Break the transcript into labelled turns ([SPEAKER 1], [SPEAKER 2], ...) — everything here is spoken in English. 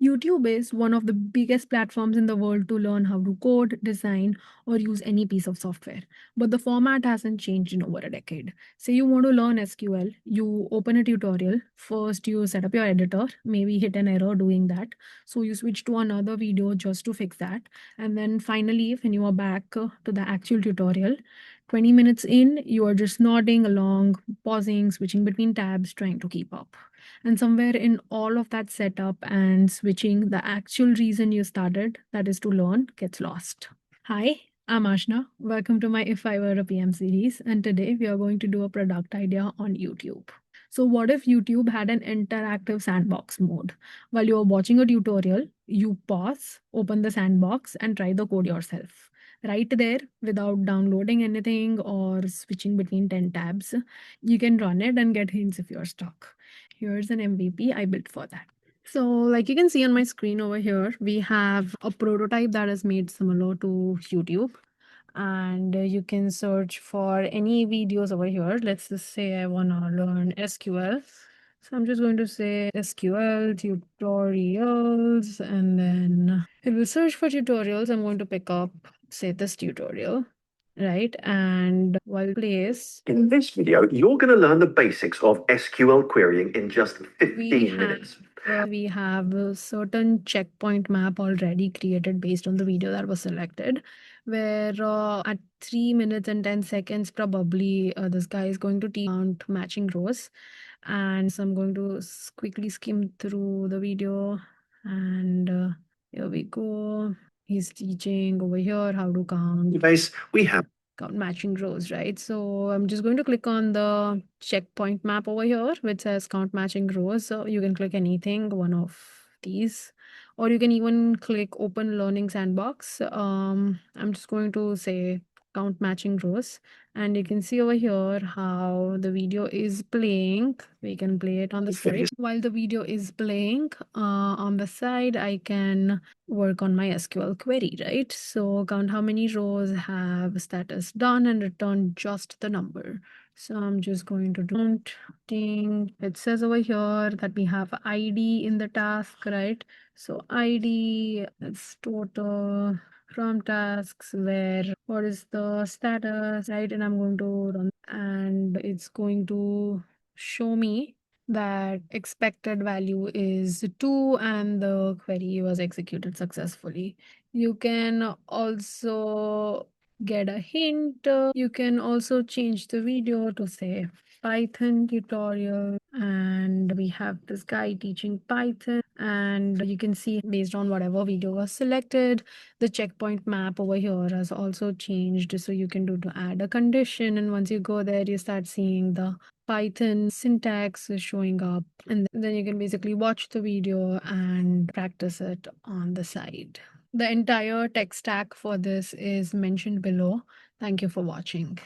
[SPEAKER 1] YouTube is one of the biggest platforms in the world to learn how to code, design, or use any piece of software. But the format hasn't changed in over a decade. Say you want to learn SQL, you open a tutorial. First, you set up your editor, maybe hit an error doing that. So you switch to another video just to fix that. And then finally, when you are back to the actual tutorial, 20 minutes in, you are just nodding along, pausing, switching between tabs, trying to keep up. And somewhere in all of that setup and switching, the actual reason you started, that is to learn, gets lost. Hi, I'm Ashna. Welcome to my If I Were a PM series. And today we are going to do a product idea on YouTube. So, what if YouTube had an interactive sandbox mode? While you're watching a tutorial, you pause, open the sandbox, and try the code yourself. Right there, without downloading anything or switching between 10 tabs, you can run it and get hints if you're stuck. Here's an MVP I built for that. So, like you can see on my screen over here, we have a prototype that is made similar to YouTube. And you can search for any videos over here. Let's just say I want to learn SQL. So I'm just going to say SQL tutorials, and then it will search for tutorials. I'm going to pick up, say, this tutorial, right? And while it plays,
[SPEAKER 2] In this video, you're going to learn the basics of SQL querying in just 15 minutes.
[SPEAKER 1] We have a certain checkpoint map already created based on the video that was selected, where at 3 minutes and 10 seconds, probably this guy is going to count matching rows. And so I'm going to quickly skim through the video, and here we go. He's teaching over here how to count.
[SPEAKER 2] Base, we have
[SPEAKER 1] Count matching rows, right? So I'm just going to click on the checkpoint map over here, which says count matching rows. So you can click anything, one of these, or you can even click open learning sandbox. I'm just going to say count matching rows, and you can see over here how the video is playing. We can play it on the side. While the video is playing on the side, I can work on my SQL query, right? So count how many rows have status done and return just the number. So I'm just going to do counting. It says over here that we have ID in the task, right? So ID, it's total from tasks, where what is the status, right? And I'm going to run, and it's going to show me that expected value is 2 and the query was executed successfully. You can also get a hint. You can also change the video to say Python tutorial, and we have this guy teaching Python, and you can see based on whatever video was selected, the checkpoint map over here has also changed. So you can do to add a condition, and once you go there, you start seeing the Python syntax is showing up, and then you can basically watch the video and practice it on the side. The entire tech stack for this is mentioned below. Thank you for watching.